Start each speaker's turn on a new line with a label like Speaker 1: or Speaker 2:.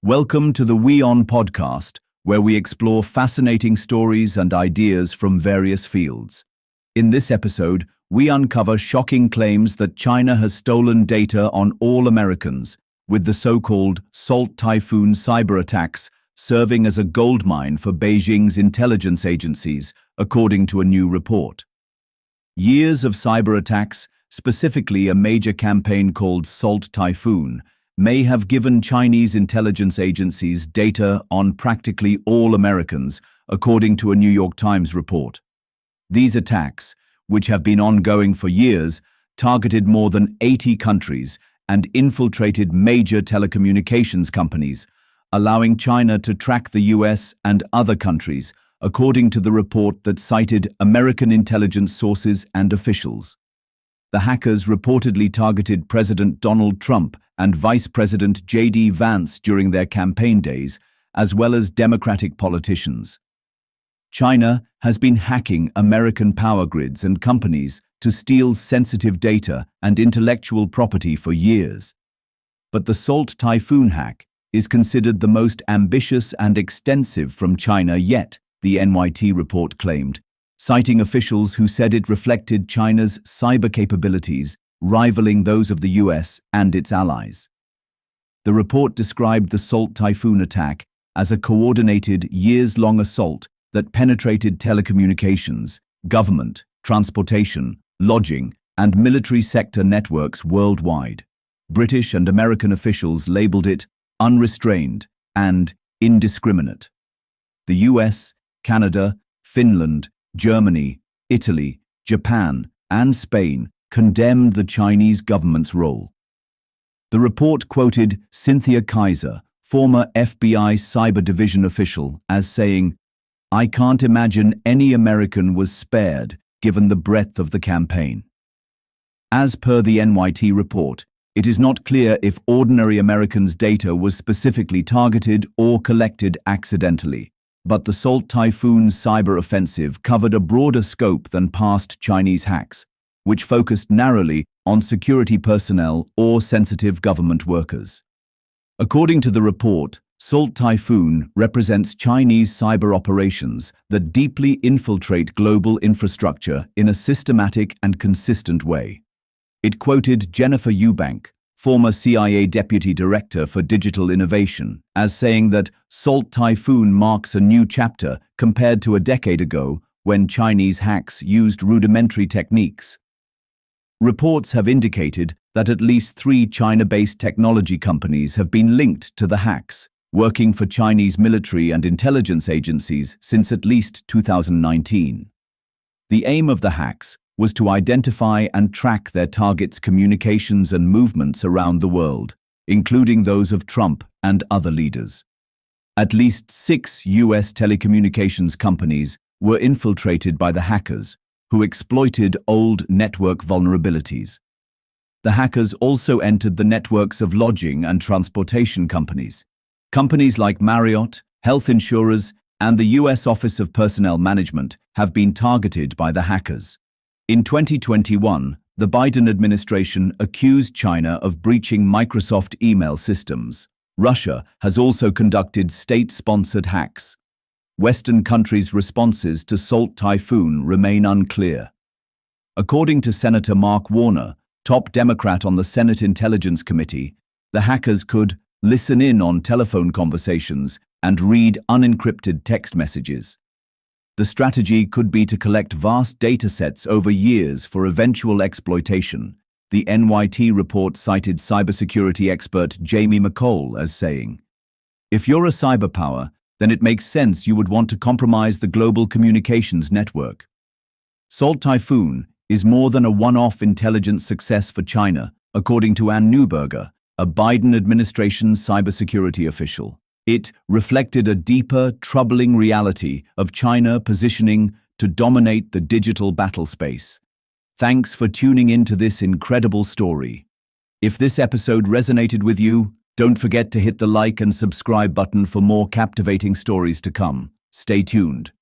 Speaker 1: Welcome to the WION Podcast, where we explore fascinating stories and ideas from various fields. In this episode, we uncover shocking claims that China has stolen data on all Americans, with the so-called Salt Typhoon cyberattacks serving as a goldmine for Beijing's intelligence agencies, according to a new report. Years of cyberattacks, specifically a major campaign called Salt Typhoon, may have given Chinese intelligence agencies data on practically all Americans, according to a New York Times report. These attacks, which have been ongoing for years, targeted more than 80 countries and infiltrated major telecommunications companies, allowing China to track the US and other countries, according to the report that cited American intelligence sources and officials. The hackers reportedly targeted President Donald Trump and Vice President J.D. Vance during their campaign days, as well as Democratic politicians. China has been hacking American power grids and companies to steal sensitive data and intellectual property for years. But the Salt Typhoon hack is considered the most ambitious and extensive from China yet, the NYT report claimed, citing officials who said it reflected China's cyber capabilities, rivaling those of the US and its allies. The report described the Salt Typhoon attack as a coordinated, years-long assault that penetrated telecommunications, government, transportation, lodging, and military sector networks worldwide. British and American officials labeled it unrestrained and indiscriminate. The US, Canada, Finland, Germany, Italy, Japan, and Spain condemned the Chinese government's role. The report quoted Cynthia Kaiser, former FBI Cyber Division official, as saying, "I can't imagine any American was spared given the breadth of the campaign." As per the NYT report, it is not clear if ordinary Americans' data was specifically targeted or collected accidentally. But the Salt Typhoon cyber offensive covered a broader scope than past Chinese hacks, which focused narrowly on security personnel or sensitive government workers. According to the report, Salt Typhoon represents Chinese cyber operations that deeply infiltrate global infrastructure in a systematic and consistent way. It quoted Jennifer Eubank, former CIA Deputy Director for Digital Innovation, as saying that Salt Typhoon marks a new chapter compared to a decade ago when Chinese hacks used rudimentary techniques. Reports have indicated that at least 3 China-based technology companies have been linked to the hacks, working for Chinese military and intelligence agencies since at least 2019. The aim of the hacks was to identify and track their targets' communications and movements around the world, including those of Trump and other leaders. At least 6 US telecommunications companies were infiltrated by the hackers, who exploited old network vulnerabilities. The hackers also entered the networks of lodging and transportation companies. Companies like Marriott, health insurers, and the US Office of Personnel Management have been targeted by the hackers. In 2021, the Biden administration accused China of breaching Microsoft email systems. Russia has also conducted state-sponsored hacks. Western countries' responses to Salt Typhoon remain unclear. According to Senator Mark Warner, top Democrat on the Senate Intelligence Committee, the hackers could listen in on telephone conversations and read unencrypted text messages. The strategy could be to collect vast data sets over years for eventual exploitation. The NYT report cited cybersecurity expert Jamie McCall as saying, "If you're a cyberpower, then it makes sense you would want to compromise the global communications network." Salt Typhoon is more than a one-off intelligence success for China, according to Ann Neuberger, a Biden administration cybersecurity official. It reflected a deeper, troubling reality of China positioning to dominate the digital battle space. Thanks for tuning in to this incredible story. If this episode resonated with you, don't forget to hit the like and subscribe button for more captivating stories to come. Stay tuned.